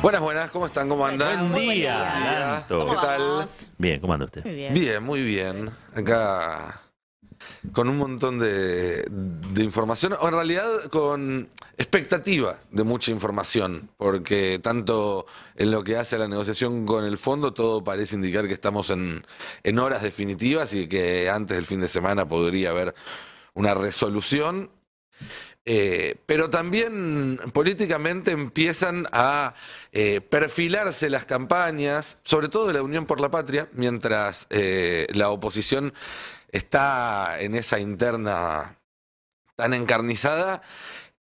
Buenas, buenas, ¿cómo están? ¿Cómo andan? Buen día, Lanto. ¿Cómo ¿Qué tal? vamos? Bien, ¿cómo anda usted? Muy bien. Bien, muy bien. Acá con un montón de información, o en realidad con expectativa de mucha información, porque tanto en lo que hace a la negociación con el fondo, todo parece indicar que estamos en horas definitivas y que antes del fin de semana podría haber una resolución. Pero también políticamente empiezan a perfilarse las campañas, sobre todo de la Unión por la Patria, mientras la oposición está en esa interna tan encarnizada.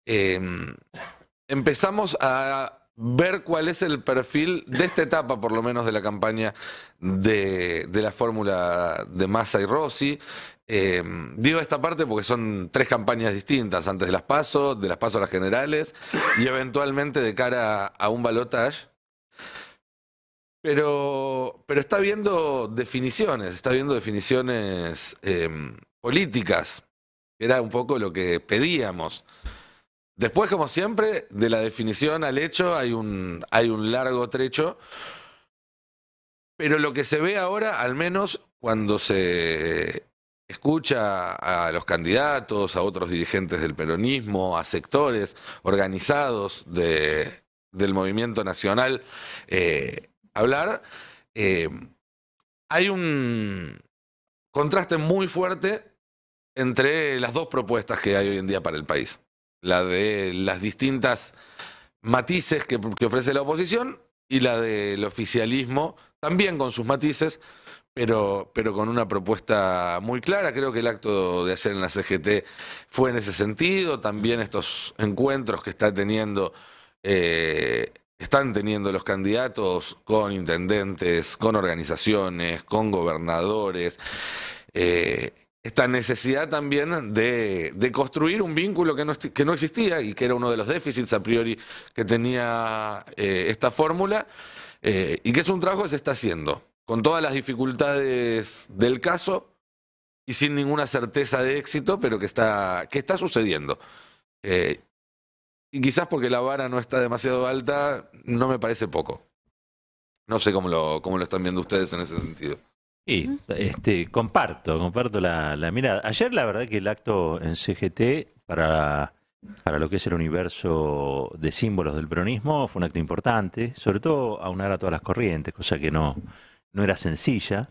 eh, Empezamos a ver cuál es el perfil de esta etapa, por lo menos de la campaña de la fórmula de Massa y Rossi. Digo esta parte porque son tres campañas distintas, antes de las PASO a las generales y eventualmente de cara a un balotaje. Pero está viendo definiciones políticas, que era un poco lo que pedíamos. Después, como siempre, de la definición al hecho hay un largo trecho, pero lo que se ve ahora, al menos cuando se escucha a los candidatos, a otros dirigentes del peronismo, a sectores organizados del movimiento nacional hablar, hay un contraste muy fuerte entre las dos propuestas que hay hoy en día para el país. La de las distintas matices que ofrece la oposición y la del oficialismo, también con sus matices, pero con una propuesta muy clara. Creo que el acto de ayer en la CGT fue en ese sentido. También estos encuentros que están teniendo los candidatos con intendentes, con organizaciones, con gobernadores. Esta necesidad también de construir un vínculo que no existía y que era uno de los déficits a priori que tenía esta fórmula, y que es un trabajo que se está haciendo con todas las dificultades del caso y sin ninguna certeza de éxito, pero que está sucediendo. Y quizás porque la vara no está demasiado alta, no me parece poco. No sé cómo lo están viendo ustedes en ese sentido. Y comparto la mirada. Ayer la verdad que el acto en CGT para lo que es el universo de símbolos del peronismo fue un acto importante, sobre todo aunar a todas las corrientes, cosa que no era sencilla.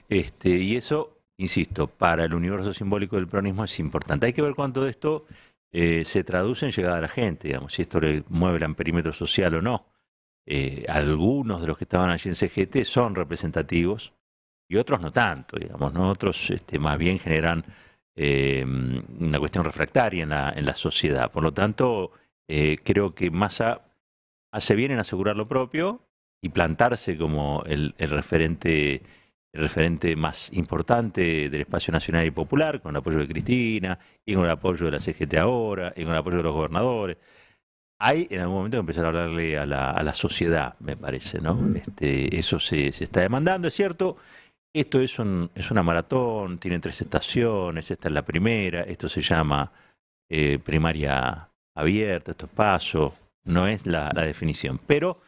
Y eso, insisto, para el universo simbólico del peronismo es importante. Hay que ver cuánto de esto se traduce en llegada a la gente, digamos, si esto le mueve el perímetro social o no. Algunos de los que estaban allí en CGT son representativos y otros no tanto, digamos, ¿no? Otros más bien generan una cuestión refractaria en la sociedad. Por lo tanto, creo que Massa hace bien en asegurar lo propio y plantarse como el referente más importante del espacio nacional y popular, con el apoyo de Cristina, y con el apoyo de la CGT ahora, y con el apoyo de los gobernadores. Hay en algún momento que empezar a hablarle a la sociedad, me parece, ¿no? Eso se está demandando, es cierto. Esto es una maratón, tiene 3 estaciones, esta es la primera, esto se llama primaria abierta, esto es PASO, no es la definición. Pero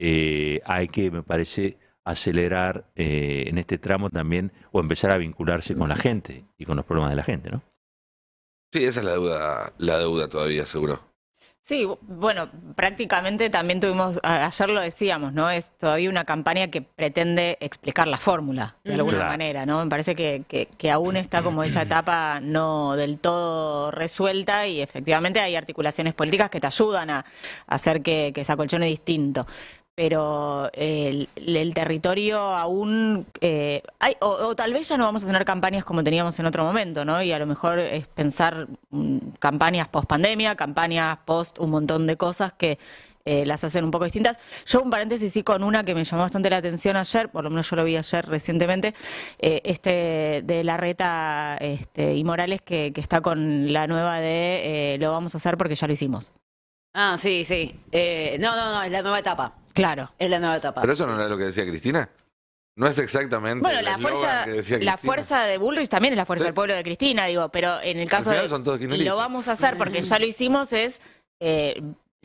hay que, me parece, acelerar en este tramo también, o empezar a vincularse con la gente y con los problemas de la gente, ¿no? Sí, esa es la deuda todavía, seguro. Sí, bueno, prácticamente también tuvimos, ayer lo decíamos, ¿no? Es todavía una campaña que pretende explicar la fórmula, de alguna Claro. manera, ¿no? Me parece que aún está como esa etapa no del todo resuelta y efectivamente hay articulaciones políticas que te ayudan a hacer que se acolchone distinto. Pero el territorio aún o tal vez ya no vamos a tener campañas como teníamos en otro momento, ¿no? Y a lo mejor es pensar campañas post pandemia, campañas post un montón de cosas que las hacen un poco distintas. Yo un paréntesis sí con una que me llamó bastante la atención ayer, por lo menos yo lo vi ayer recientemente, de Larreta y Morales que está con la nueva de lo vamos a hacer porque ya lo hicimos. Ah, sí, sí. No, es la nueva etapa. Claro. Es la nueva etapa. Pero eso no era lo que decía Cristina. No es exactamente Bueno, el la eslogan que decía la Cristina. fuerza de Bullrich también es la fuerza Sí. del pueblo de Cristina, digo, pero en el caso final de son todos kirchneristas. lo vamos a hacer porque ya lo hicimos es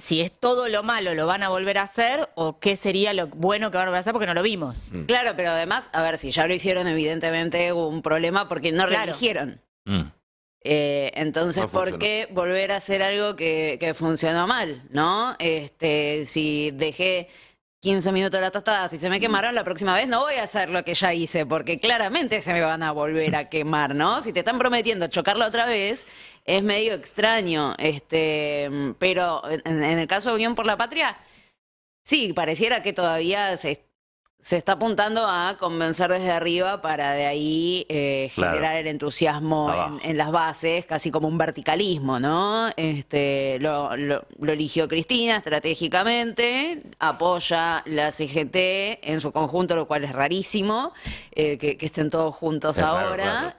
si es todo lo malo lo van a volver a hacer o qué sería lo bueno que van a volver a hacer porque no lo vimos. Claro, pero además, a ver, si ya lo hicieron, evidentemente hubo un problema porque no Claro. reeligieron. Mm. Entonces, No ¿por funcionó. qué volver a hacer algo que funcionó mal? ¿No? Si dejé 15 minutos de la tostada, si se me quemaron, la próxima vez no voy a hacer lo que ya hice, porque claramente se me van a volver a quemar, ¿no? Si te están prometiendo chocarla otra vez, es medio extraño. Pero en el caso de Unión por la Patria, sí, pareciera que todavía se está apuntando a convencer desde arriba para de ahí Claro. generar el entusiasmo Abajo. en las bases, casi como un verticalismo, ¿no? Lo eligió Cristina estratégicamente, apoya la CGT en su conjunto, lo cual es rarísimo, que estén todos juntos Es raro, ahora,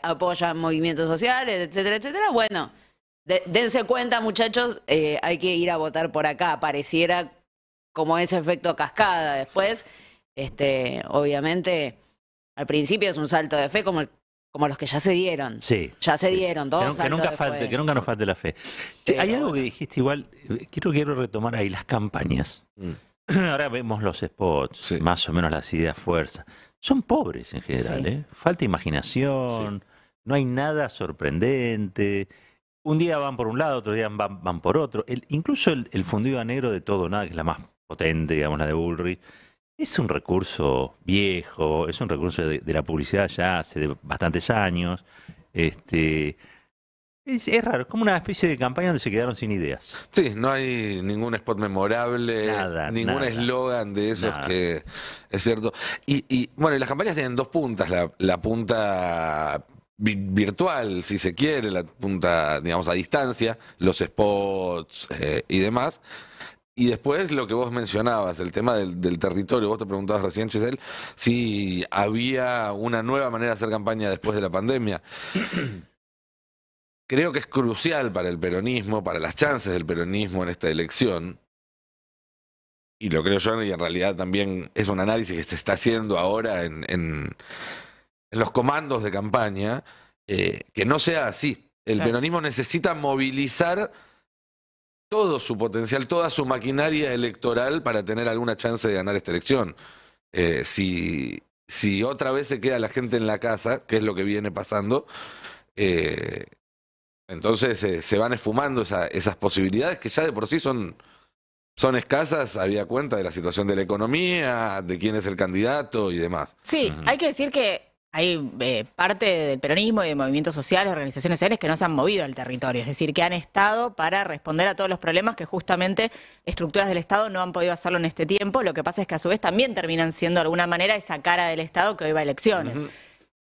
apoyan movimientos sociales, etcétera, etcétera. Bueno, dense cuenta, muchachos, hay que ir a votar por acá, pareciera como ese efecto cascada. Después, obviamente, al principio es un salto de fe como los que ya se dieron. Sí. Ya se dieron, todos Que nunca saltos de fe. que nunca nos falte la fe. Che, Pero hay algo bueno. que dijiste igual, quiero retomar ahí las campañas. Mm. Ahora vemos los spots, Sí. más o menos las ideas fuerza. Son pobres en general, Sí. ¿eh? Falta imaginación, no hay nada sorprendente. Un día van por un lado, otro día van por otro. Incluso el fundido a negro de todo nada, que es la más potente, digamos, la de Bullrich, es un recurso viejo, es un recurso de la publicidad ya hace de bastantes años. Es raro, es como una especie de campaña donde se quedaron sin ideas. Sí, no hay ningún spot memorable, Nada, ningún nada. eslogan de esos Nada. que es cierto. Bueno, y las campañas tienen dos puntas, la punta virtual, si se quiere, la punta, digamos, a distancia, los spots y demás. Y después lo que vos mencionabas, el tema del territorio, vos te preguntabas recién, Giselle, si había una nueva manera de hacer campaña después de la pandemia. Creo que es crucial para el peronismo, para las chances del peronismo en esta elección, y lo creo yo, y en realidad también es un análisis que se está haciendo ahora en los comandos de campaña, que no sea así. El Claro. peronismo necesita movilizar todo su potencial, toda su maquinaria electoral para tener alguna chance de ganar esta elección. Si otra vez se queda la gente en la casa, que es lo que viene pasando, entonces se van esfumando esas posibilidades que ya de por sí son escasas, habida cuenta de la situación de la economía, de quién es el candidato y demás. Sí, Ujú. hay que decir que hay parte del peronismo y de movimientos sociales, organizaciones sociales que no se han movido al territorio, es decir, que han estado para responder a todos los problemas que justamente estructuras del Estado no han podido hacerlo en este tiempo. Lo que pasa es que a su vez también terminan siendo de alguna manera esa cara del Estado que hoy va a elecciones. Ujú.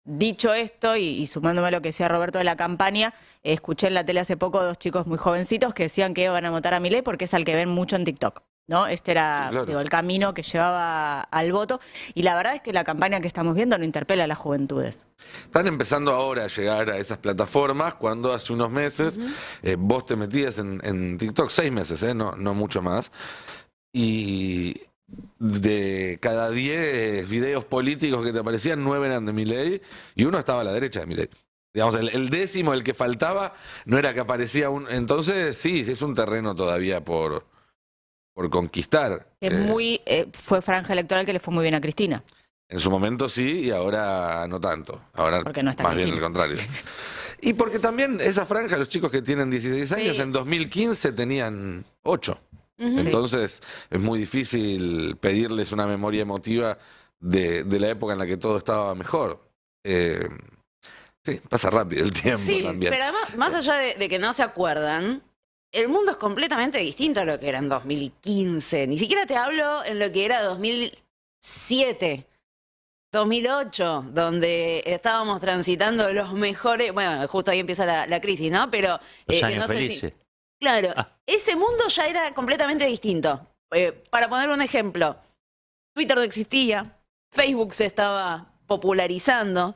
Dicho esto, y sumándome a lo que decía Roberto de la campaña, escuché en la tele hace poco dos chicos muy jovencitos que decían que iban a votar a Milei porque es al que ven mucho en TikTok, ¿no? Este era Sí, claro. digo, el camino que llevaba al voto. Y la verdad es que la campaña que estamos viendo no interpela a las juventudes. Están empezando ahora a llegar a esas plataformas cuando hace unos meses vos te metías en TikTok, 6 meses, no mucho más, y de cada 10 videos políticos que te aparecían, 9 eran de Milei y uno estaba a la derecha de Milei. Digamos, el décimo, el que faltaba, no era que aparecía un... Entonces, sí, es un terreno todavía por conquistar. Que fue franja electoral que le fue muy bien a Cristina. En su momento sí, y ahora no tanto. Ahora Porque no está más bien Cristina. el contrario. Y porque también esa franja, los chicos que tienen 16 años, Sí. en 2015 tenían 8. Ujú. Entonces es muy difícil pedirles una memoria emotiva de la época en la que todo estaba mejor. Sí, pasa rápido el tiempo Sí, también. pero además, más allá de que no se acuerdan, el mundo es completamente distinto a lo que era en 2015. Ni siquiera te hablo en lo que era 2007, 2008, donde estábamos transitando los mejores... Bueno, justo ahí empieza la crisis, ¿no? Pero Los que años no sé si- felices. Claro, Ah. ese mundo ya era completamente distinto. Para poner un ejemplo, Twitter no existía, Facebook se estaba popularizando,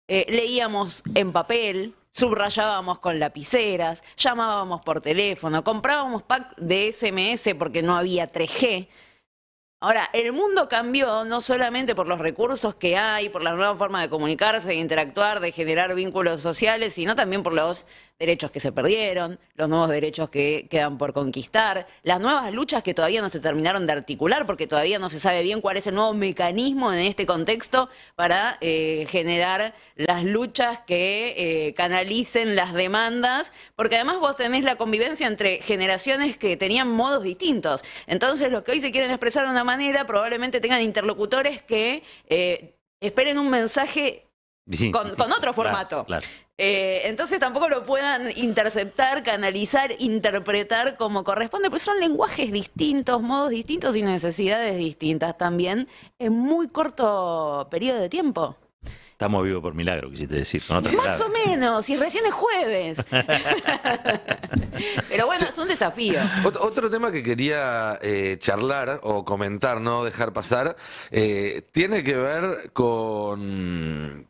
leíamos en papel, subrayábamos con lapiceras, llamábamos por teléfono, comprábamos packs de SMS porque no había 3G. Ahora, el mundo cambió no solamente por los recursos que hay, por la nueva forma de comunicarse, de interactuar, de generar vínculos sociales, sino también por los derechos que se perdieron, los nuevos derechos que quedan por conquistar, las nuevas luchas que todavía no se terminaron de articular porque todavía no se sabe bien cuál es el nuevo mecanismo en este contexto para generar las luchas que canalicen las demandas, porque además vos tenés la convivencia entre generaciones que tenían modos distintos. Entonces, los que hoy se quieren expresar de una manera probablemente tengan interlocutores que esperen un mensaje con otro formato. Claro. Entonces tampoco lo puedan interceptar, canalizar, interpretar como corresponde, pues son lenguajes distintos, modos distintos y necesidades distintas también en muy corto periodo de tiempo. Estamos vivos por milagro, quisiste decir. Con otras Más palabras. o menos, y recién es jueves. Pero bueno, es un desafío. Otro tema que quería charlar o comentar, no dejar pasar, tiene que ver con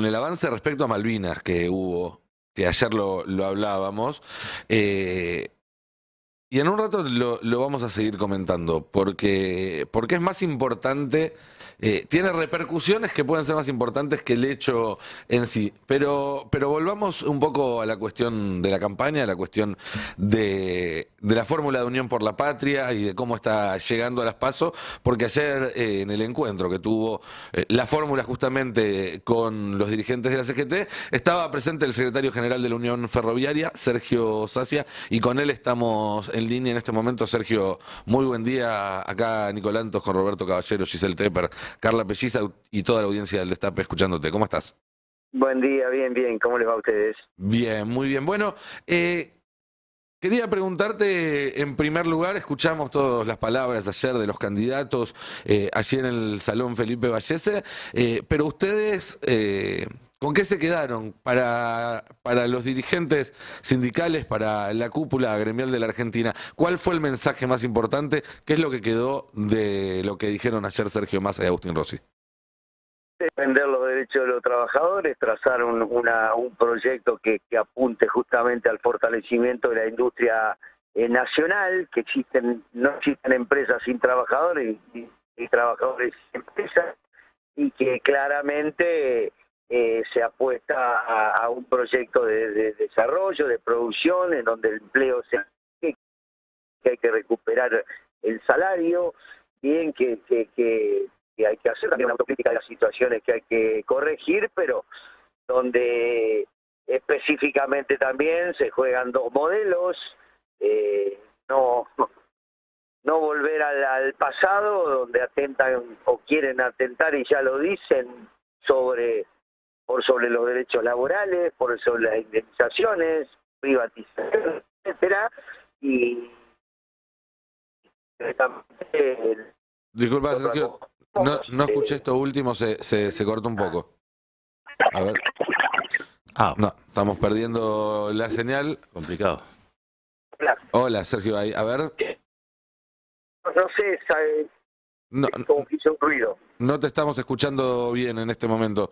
el avance respecto a Malvinas que hubo, que ayer lo hablábamos. Y en un rato lo vamos a seguir comentando, porque es más importante, tiene repercusiones que pueden ser más importantes que el hecho en sí. Pero volvamos un poco a la cuestión de la campaña, a la cuestión de la fórmula de Unión por la Patria y de cómo está llegando a las PASO, porque ayer en el encuentro que tuvo la fórmula justamente con los dirigentes de la CGT, estaba presente el secretario general de la Unión Ferroviaria, Sergio Sacia, y con él estamos en línea en este momento. Sergio, muy buen día. Acá Nicolantos con Roberto Caballero, Giselle Tepper, Carla Pelliza y toda la audiencia del Destape escuchándote. ¿Cómo estás? Buen día, bien. ¿Cómo les va a ustedes? Bien, muy bien. Bueno, quería preguntarte, en primer lugar, escuchamos todas las palabras ayer de los candidatos allí en el Salón Felipe Vallese, pero ustedes, ¿con qué se quedaron para los dirigentes sindicales, para la cúpula gremial de la Argentina? ¿Cuál fue el mensaje más importante? ¿Qué es lo que quedó de lo que dijeron ayer Sergio Massa y Agustín Rossi? Defender los derechos de los trabajadores, trazar un proyecto que apunte justamente al fortalecimiento de la industria nacional, que no existen empresas sin trabajadores y trabajadores sin empresas, y que claramente se apuesta a un proyecto de desarrollo, de producción, en donde el empleo que hay que recuperar el salario, bien que hay que hacer también una autocrítica de las situaciones que hay que corregir, pero donde específicamente también se juegan dos modelos, no volver al pasado, donde atentan o quieren atentar, y ya lo dicen, sobre los derechos laborales, sobre las indemnizaciones, privatización, etcétera, y Disculpa, Sergio, no escuché esto último, se cortó un poco. A ver. No, estamos perdiendo la señal. Complicado. Hola, Sergio, a ver. No sé, ¿sabe? Como que hizo un ruido. No te estamos escuchando bien en este momento.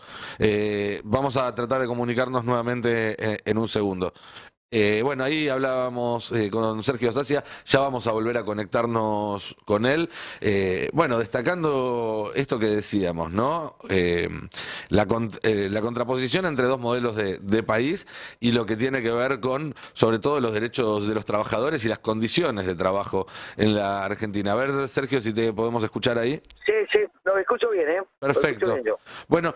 Vamos a tratar de comunicarnos nuevamente en un segundo. Bueno, ahí hablábamos con Sergio Sacia, ya vamos a volver a conectarnos con él. Bueno, destacando esto que decíamos, ¿no? La contraposición entre dos modelos de país y lo que tiene que ver con, sobre todo, los derechos de los trabajadores y las condiciones de trabajo en la Argentina. A ver, Sergio, si te podemos escuchar ahí. Sí, lo escucho bien, ¿eh? Perfecto. Bien yo. Bueno,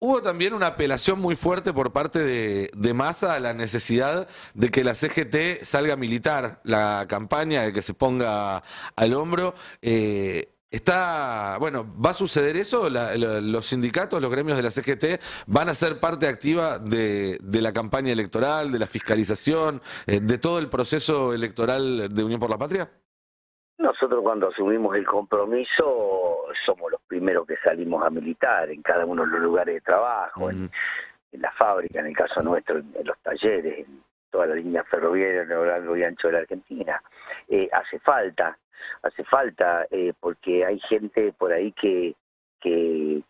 hubo también una apelación muy fuerte por parte de Massa a la necesidad de que la CGT salga a militar la campaña, de que se ponga al hombro. ¿Va a suceder eso? Los sindicatos, los gremios de la CGT van a ser parte activa de la campaña electoral, de la fiscalización, de todo el proceso electoral de Unión por la Patria. Nosotros, cuando asumimos el compromiso, somos los primeros que salimos a militar en cada uno de los lugares de trabajo, en la fábrica, en el caso nuestro, en los talleres, en toda la línea ferroviaria a lo largo y ancho de la Argentina. Hace falta, porque hay gente por ahí que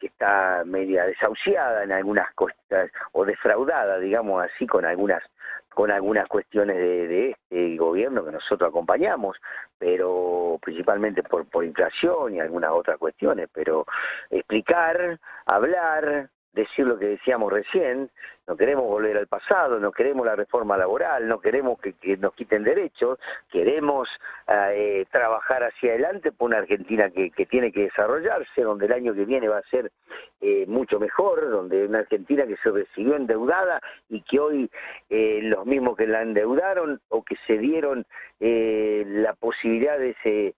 está media desahuciada en algunas cosas, o defraudada, digamos así, con algunas cuestiones de este gobierno que nosotros acompañamos, pero principalmente por inflación y algunas otras cuestiones. Pero explicar, hablar, decir lo que decíamos recién, no queremos volver al pasado, no queremos la reforma laboral, no queremos que nos quiten derechos, queremos trabajar hacia adelante por una Argentina que tiene que desarrollarse, donde el año que viene va a ser mucho mejor, donde una Argentina que se recibió endeudada y que hoy los mismos que la endeudaron o que se dieron la posibilidad de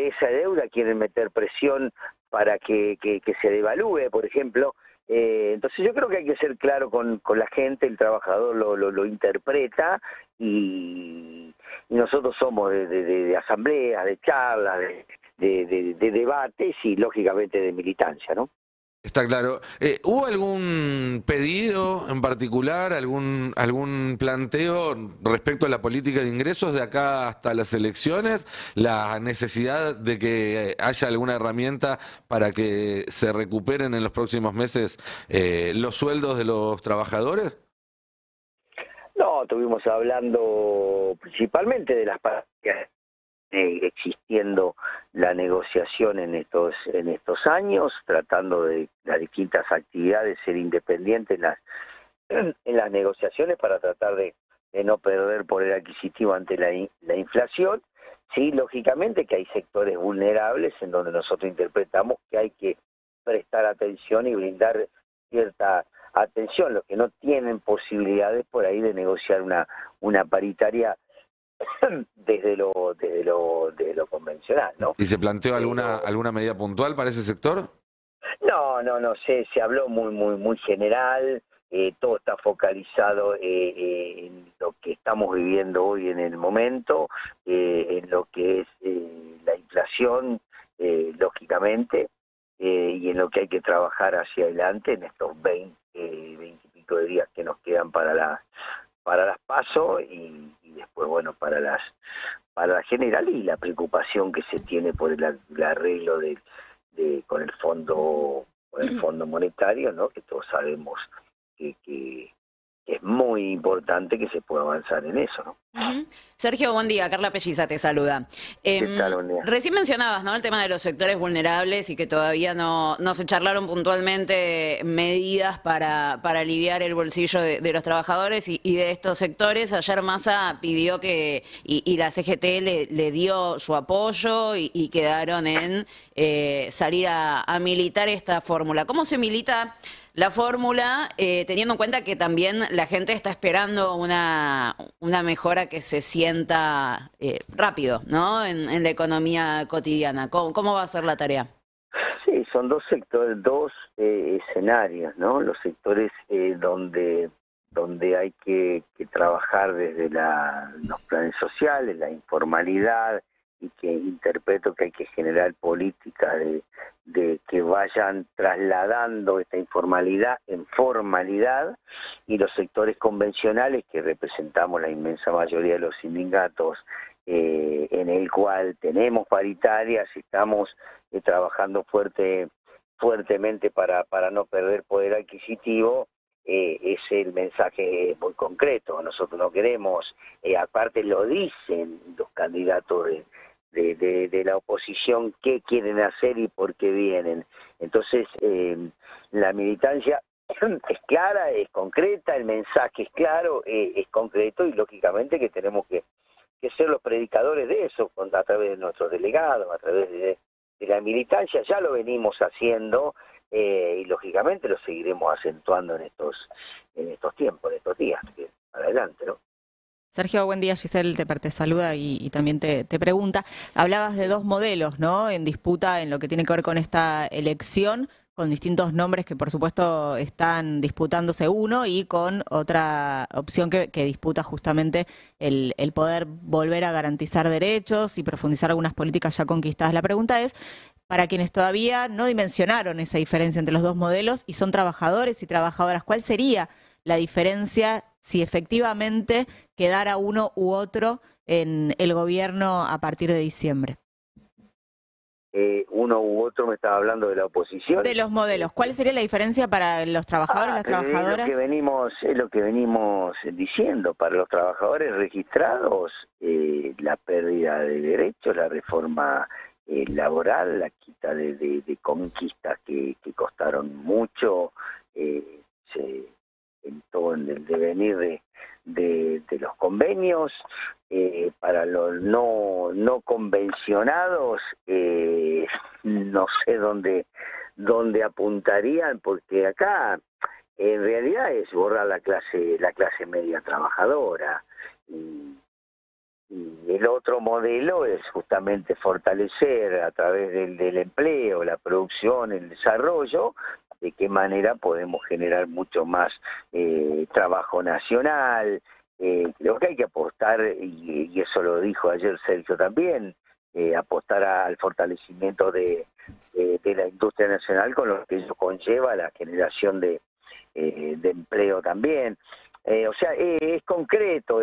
esa deuda quieren meter presión para que se devalúe, por ejemplo. Entonces yo creo que hay que ser claro con la gente, el trabajador lo interpreta y nosotros somos de asambleas, de charlas, de debates y lógicamente de militancia, ¿no? Está claro. ¿Hubo algún pedido en particular, algún planteo respecto a la política de ingresos de acá hasta las elecciones? ¿La necesidad de que haya alguna herramienta para que se recuperen en los próximos meses los sueldos de los trabajadores? No, estuvimos hablando principalmente de las partidas existiendo la negociación en estos años, tratando de las distintas actividades ser independientes en las negociaciones para tratar de no perder poder adquisitivo ante la inflación. Sí, lógicamente que hay sectores vulnerables en donde nosotros interpretamos que hay que prestar atención y brindar cierta atención, los que no tienen posibilidades por ahí de negociar una paritaria desde lo convencional, ¿no? ¿Y se planteó alguna medida puntual para ese sector? No, se habló muy general, todo está focalizado en lo que estamos viviendo hoy en el momento, en lo que es la inflación, lógicamente, y en lo que hay que trabajar hacia adelante en estos 20 y pico de días que nos quedan para las PASO y después, bueno, para la general y la preocupación que se tiene por el arreglo con el fondo monetario, ¿no? Que todos sabemos que es muy importante que se pueda avanzar en eso, ¿no? Sergio, buen día. Carla Pelliza te saluda. ¿Qué tal, buen día? Recién mencionabas, ¿no?, el tema de los sectores vulnerables y que todavía no se charlaron puntualmente medidas para aliviar el bolsillo de los trabajadores y de estos sectores. Ayer Massa pidió y la CGT le dio su apoyo y quedaron en salir a militar esta fórmula. ¿Cómo se milita la fórmula, teniendo en cuenta que también la gente está esperando una mejora que se sienta rápido, ¿no?, en la economía cotidiana? ¿Cómo va a ser la tarea? Sí, son dos escenarios, ¿no? Los sectores donde hay que trabajar desde los planes sociales, la informalidad, y que interpreto que hay que generar políticas de que vayan trasladando esta informalidad en formalidad, y los sectores convencionales que representamos la inmensa mayoría de los sindicatos, en el cual tenemos paritarias, estamos trabajando fuertemente para no perder poder adquisitivo. Es el mensaje muy concreto. Nosotros no queremos, aparte lo dicen los candidatos de la oposición, qué quieren hacer y por qué vienen. Entonces, la militancia es clara, es concreta, el mensaje es claro, es concreto, y lógicamente que tenemos que ser los predicadores de eso, a través de nuestros delegados, a través de la militancia. Ya lo venimos haciendo, y lógicamente lo seguiremos acentuando en estos tiempos, en estos días, adelante, ¿no? Sergio, buen día. Giselle te saluda y también te pregunta. Hablabas de dos modelos, ¿no?, en disputa en lo que tiene que ver con esta elección, con distintos nombres que por supuesto están disputándose uno, y con otra opción que disputa justamente el poder volver a garantizar derechos y profundizar algunas políticas ya conquistadas. La pregunta es, para quienes todavía no dimensionaron esa diferencia entre los dos modelos y son trabajadores y trabajadoras, ¿cuál sería la diferencia si efectivamente quedara uno u otro en el gobierno a partir de diciembre? Uno u otro, me estaba hablando de la oposición. De los modelos. ¿Cuál sería la diferencia para los trabajadores, las trabajadoras? Es lo que venimos diciendo. Para los trabajadores registrados, la pérdida de derechos, la reforma laboral, la quita de conquistas que costaron mucho, en todo en el devenir de los convenios. Para los no convencionados, no sé dónde apuntarían, porque acá en realidad es borrar la clase media trabajadora, y el otro modelo es justamente fortalecer a través del empleo, la producción, el desarrollo, de qué manera podemos generar mucho más trabajo nacional. Creo que hay que apostar, y eso lo dijo ayer Sergio también, apostar al fortalecimiento de la industria nacional, con lo que ello conlleva la generación de empleo también. O sea, es concreto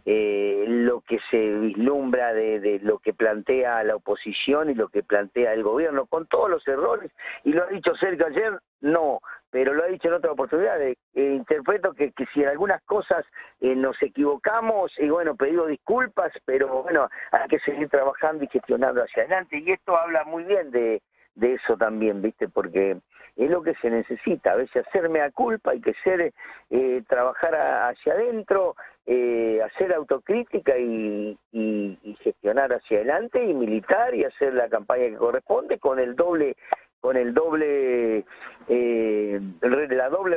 lo que se vislumbra de lo que plantea la oposición y lo que plantea el gobierno, con todos los errores, y lo ha dicho Sergio ayer, no, pero lo ha dicho en otra oportunidad. Interpreto que si en algunas cosas nos equivocamos, y bueno, pedido disculpas, pero bueno, hay que seguir trabajando y gestionando hacia adelante, y esto habla muy bien de eso también, ¿viste? Porque es lo que se necesita, a veces hacerme a culpa, hay que trabajar hacia adentro, hacer autocrítica y gestionar hacia adelante, y militar, y hacer la campaña que corresponde con la doble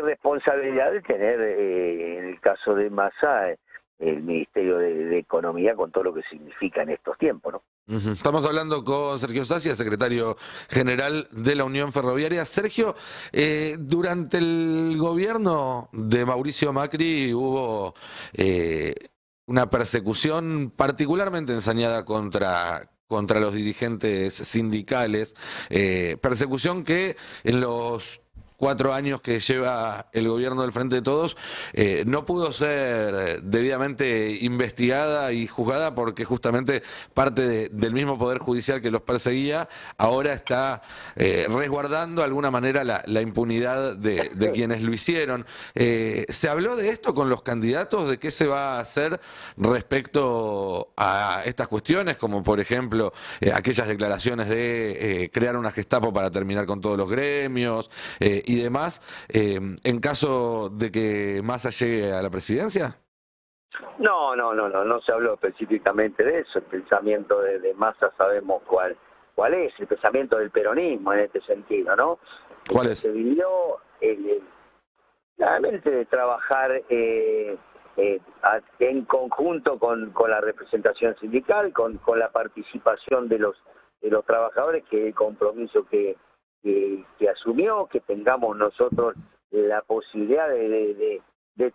responsabilidad de tener, en el caso de Massa, el Ministerio de Economía, con todo lo que significa en estos tiempos, ¿no? Estamos hablando con Sergio Sacia, secretario general de la Unión Ferroviaria. Sergio, durante el gobierno de Mauricio Macri hubo una persecución particularmente ensañada contra los dirigentes sindicales, persecución que en los 4 años que lleva el gobierno del Frente de Todos no pudo ser debidamente investigada y juzgada, porque justamente parte del mismo Poder Judicial que los perseguía ahora está resguardando de alguna manera la impunidad de quienes lo hicieron. ¿Se habló de esto con los candidatos, de qué se va a hacer respecto a estas cuestiones, como por ejemplo aquellas declaraciones de crear una Gestapo para terminar con todos los gremios y demás, en caso de que Massa llegue a la presidencia? No se habló específicamente de eso. El pensamiento de Massa sabemos cuál es, el pensamiento del peronismo en este sentido, ¿no? ¿Cuál es? Se vivió claramente de trabajar en conjunto con la representación sindical, con la participación de los trabajadores, que es el compromiso que asumió, que tengamos nosotros la posibilidad de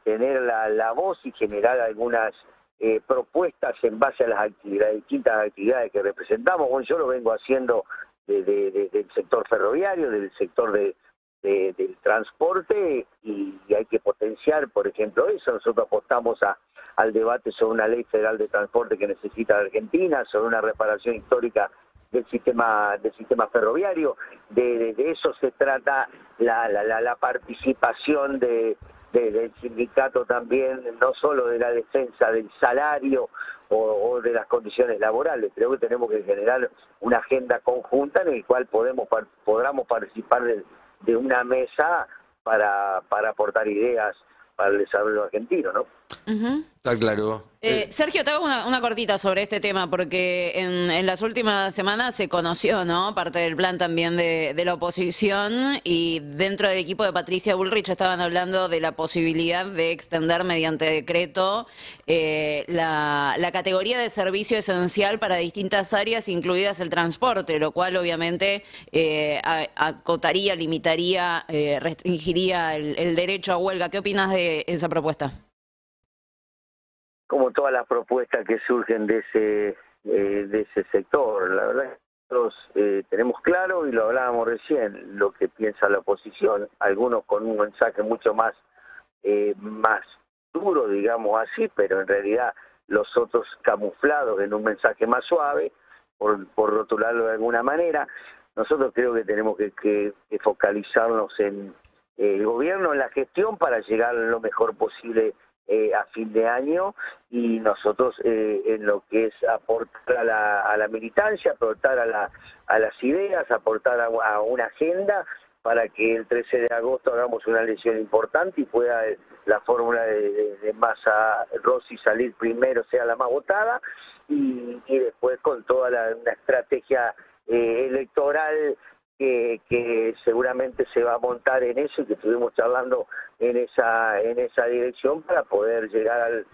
tener la voz y generar algunas propuestas en base a las distintas actividades que representamos. Bueno, yo lo vengo haciendo del sector ferroviario, del sector del transporte, y hay que potenciar, por ejemplo, eso. Nosotros apostamos al debate sobre una ley federal de transporte que necesita la Argentina, sobre una reparación histórica del sistema ferroviario. De eso se trata la participación del sindicato también, no solo de la defensa del salario o de las condiciones laborales. Creo que tenemos que generar una agenda conjunta en la cual podamos participar de una mesa para aportar ideas para el desarrollo argentino, ¿no? Está claro. Sergio, te hago una cortita sobre este tema, porque en las últimas semanas se conoció, ¿no?, parte del plan también de la oposición, y dentro del equipo de Patricia Bullrich estaban hablando de la posibilidad de extender mediante decreto la categoría de servicio esencial para distintas áreas, incluidas el transporte, lo cual obviamente acotaría, limitaría, restringiría el derecho a huelga. ¿Qué opinas de esa propuesta? Como todas las propuestas que surgen de ese sector, la verdad es que nosotros tenemos claro, y lo hablábamos recién, lo que piensa la oposición, algunos con un mensaje mucho más duro, digamos así, pero en realidad los otros camuflados en un mensaje más suave, por rotularlo de alguna manera. Nosotros creo que tenemos que focalizarnos en el gobierno, en la gestión, para llegar lo mejor posible a fin de año, y nosotros en lo que es aportar a la militancia, aportar a las ideas, aportar a una agenda para que el 13 de agosto hagamos una elección importante y pueda la fórmula de Massa Rossi salir primero, sea la más votada, y después con toda una estrategia electoral que seguramente se va a montar en eso, y que estuvimos charlando en esa dirección para poder llegar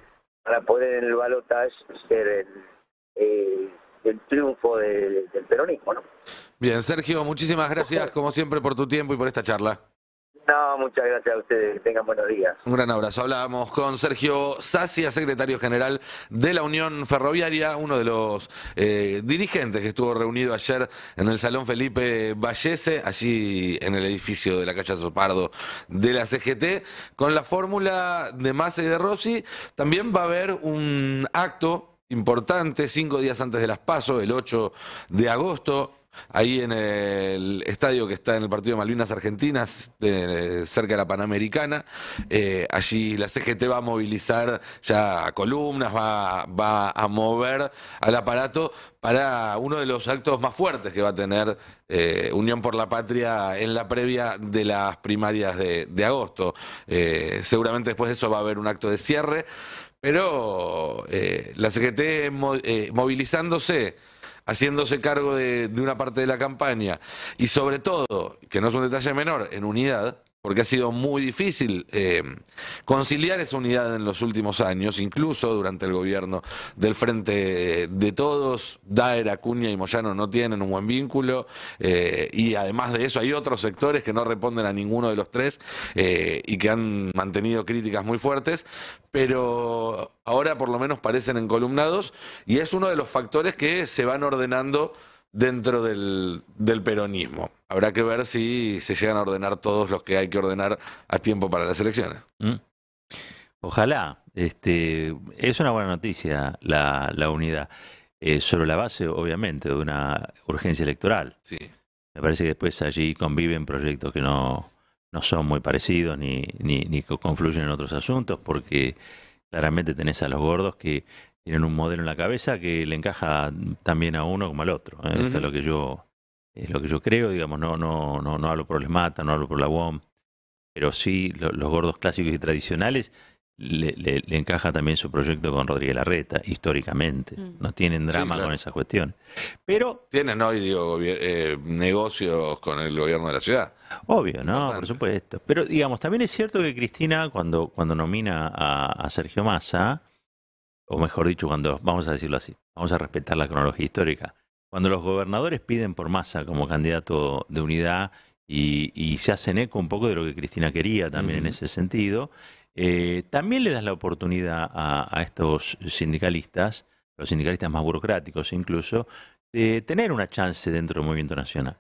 para poder en el balotaje ser el triunfo del peronismo, ¿no? Bien, Sergio, muchísimas gracias como siempre por tu tiempo y por esta charla. No, muchas gracias a ustedes, que tengan buenos días. Un gran abrazo. Hablábamos con Sergio Sacia, secretario general de la Unión Ferroviaria, uno de los dirigentes que estuvo reunido ayer en el Salón Felipe Vallese, allí en el edificio de la calle Sopardo de la CGT, con la fórmula de Massa y de Rossi. También va a haber un acto importante 5 días antes de las PASO, el 8 de agosto, ahí en el estadio que está en el partido de Malvinas Argentinas, cerca de la Panamericana. Allí la CGT va a movilizar ya columnas, va a mover al aparato para uno de los actos más fuertes que va a tener Unión por la Patria en la previa de las primarias de agosto. Seguramente después de eso va a haber un acto de cierre, pero la CGT movilizándose, haciéndose cargo de una parte de la campaña, y sobre todo, que no es un detalle menor, en unidad, porque ha sido muy difícil conciliar esa unidad en los últimos años, incluso durante el gobierno del Frente de Todos. Daer, Acuña y Moyano no tienen un buen vínculo, y además de eso hay otros sectores que no responden a ninguno de los tres y que han mantenido críticas muy fuertes, pero ahora por lo menos parecen encolumnados, y es uno de los factores que se van ordenando dentro del peronismo. Habrá que ver si se llegan a ordenar todos los que hay que ordenar a tiempo para las elecciones. Ojalá. Es una buena noticia la unidad, sobre la base, obviamente, de una urgencia electoral. Sí. Me parece que después allí conviven proyectos que no son muy parecidos ni confluyen en otros asuntos, porque claramente tenés a los gordos que tienen un modelo en la cabeza que le encaja también a uno como al otro. Esto es lo que yo creo, digamos. No hablo por les Mata, no hablo por la UOM, pero sí los gordos clásicos y tradicionales le encaja también su proyecto con Rodríguez Larreta, históricamente. No tienen drama, sí, claro, con esas cuestiones. Pero tienen hoy, digo, negocios con el gobierno de la ciudad. Obvio, ¿no? Por supuesto. Pero, digamos, también es cierto que Cristina, cuando nomina a Sergio Massa, o mejor dicho, vamos a decirlo así, vamos a respetar la cronología histórica, cuando los gobernadores piden por Massa como candidato de unidad y se hacen eco un poco de lo que Cristina quería también en ese sentido, también le das la oportunidad a estos sindicalistas, los sindicalistas más burocráticos incluso, de tener una chance dentro del movimiento nacional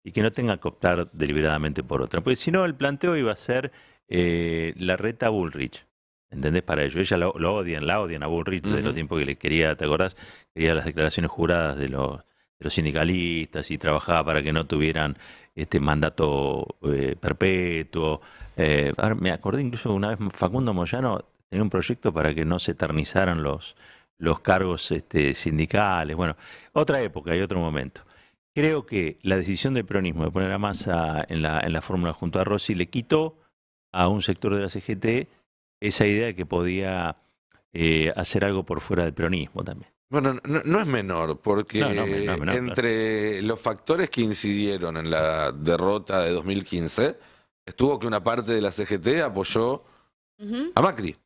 y que no tenga que optar deliberadamente por otra. Porque si no, el planteo iba a ser Larreta Bullrich. ¿Entendés? Para ello. Ella la odian a Bullrich de los tiempos que le quería, ¿te acordás? Quería las declaraciones juradas de los sindicalistas y trabajaba para que no tuvieran este mandato perpetuo. Ahora me acordé incluso una vez Facundo Moyano tenía un proyecto para que no se eternizaran los cargos sindicales. Bueno, otra época y otro momento. Creo que la decisión del peronismo de poner a Massa en la fórmula junto a Rossi le quitó a un sector de la CGT esa idea de que podía hacer algo por fuera del peronismo también. Bueno, no es menor, porque menor, entre claro, los factores que incidieron en la derrota de 2015, estuvo que una parte de la CGT apoyó a Macri.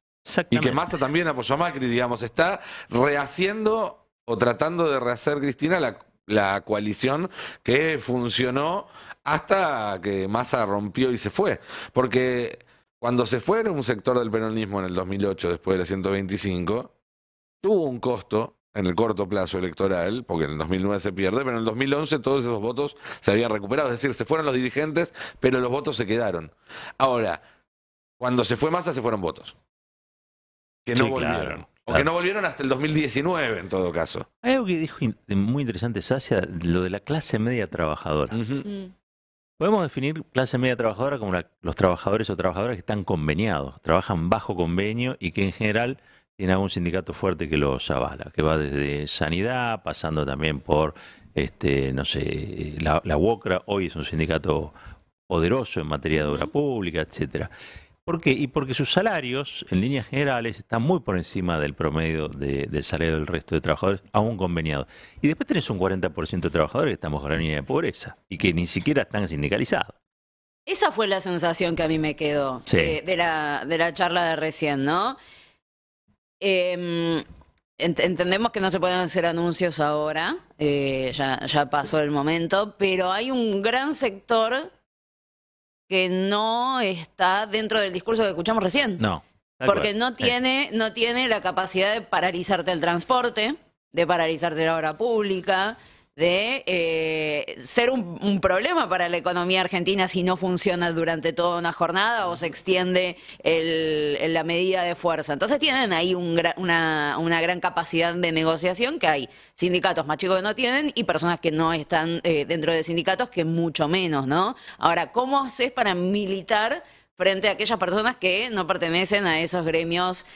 Y que Massa también apoyó a Macri, digamos. Está rehaciendo o tratando de rehacer Cristina la coalición que funcionó hasta que Massa rompió y se fue. Porque cuando se fue un sector del peronismo en el 2008, después de la 125, tuvo un costo en el corto plazo electoral, porque en el 2009 se pierde, pero en el 2011 todos esos votos se habían recuperado. Es decir, se fueron los dirigentes, pero los votos se quedaron. Ahora, cuando se fue Massa, se fueron votos. Que no volvieron. Claro. O que no volvieron hasta el 2019, en todo caso. Hay algo que dijo muy interesante Sacia, lo de la clase media trabajadora. Podemos definir clase media trabajadora como los trabajadores o trabajadoras que están conveniados, trabajan bajo convenio y que en general tienen algún sindicato fuerte que los avala, que va desde sanidad, pasando también por, no sé, la UOCRA, hoy es un sindicato poderoso en materia de obra pública, etcétera. ¿Por qué? Y porque sus salarios, en líneas generales, están muy por encima del promedio del salario del resto de trabajadores, aún conveniados. Y después tenés un 40% de trabajadores que están bajo la línea de pobreza y que ni siquiera están sindicalizados. Esa fue la sensación que a mí me quedó Sí. de la charla de recién, ¿no? Entendemos que no se pueden hacer anuncios ahora, ya pasó el momento, pero hay un gran sector que no está dentro del discurso que escuchamos recién. No. tal Porque cual. no tiene la capacidad de paralizarte el transporte, de paralizarte la obra pública, de ser un problema para la economía argentina si no funciona durante toda una jornada o se extiende la medida de fuerza. Entonces tienen ahí una gran capacidad de negociación que hay sindicatos más chicos que no tienen y personas que no están dentro de sindicatos que mucho menos, ¿no? Ahora, ¿cómo haces para militar frente a aquellas personas que no pertenecen a esos gremios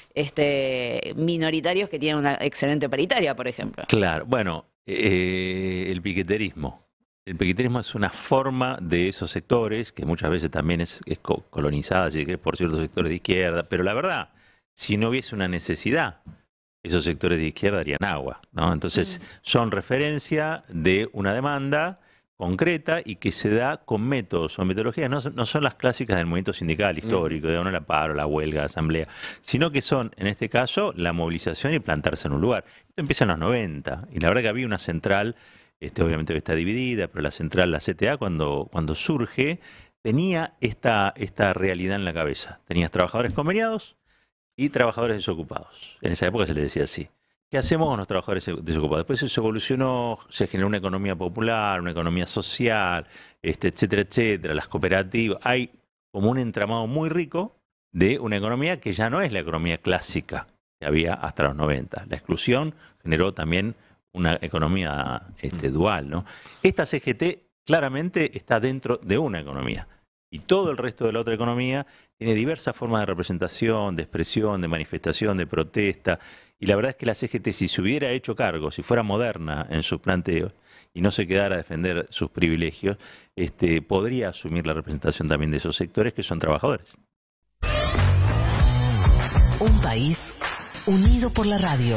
minoritarios que tienen una excelente paritaria, por ejemplo? Claro, bueno, el piqueterismo. El piqueterismo es una forma de esos sectores que muchas veces también es colonizada, si querés, por ciertos sectores de izquierda, pero la verdad, si no hubiese una necesidad, esos sectores de izquierda harían agua, ¿no? Entonces, son referencia de una demanda concreta y que se da con métodos o metodologías, no son las clásicas del movimiento sindical histórico, de la paro, la huelga, la asamblea, sino que son, en este caso, la movilización y plantarse en un lugar. Esto empieza en los 90, y la verdad que había una central, obviamente está dividida, pero la central, la CTA, cuando surge, tenía esta realidad en la cabeza. Tenías trabajadores conveniados y trabajadores desocupados. En esa época se les decía así. ¿Qué hacemos con los trabajadores desocupados? Después eso evolucionó, se generó una economía popular, una economía social, etcétera, etcétera, las cooperativas. Hay como un entramado muy rico de una economía que ya no es la economía clásica que había hasta los 90. La exclusión generó también una economía dual, ¿no? Esta CGT claramente está dentro de una economía. Y todo el resto de la otra economía tiene diversas formas de representación, de expresión, de manifestación, de protesta. Y la verdad es que la CGT, si se hubiera hecho cargo, si fuera moderna en sus planteos y no se quedara a defender sus privilegios, podría asumir la representación también de esos sectores que son trabajadores. Un país unido por la radio.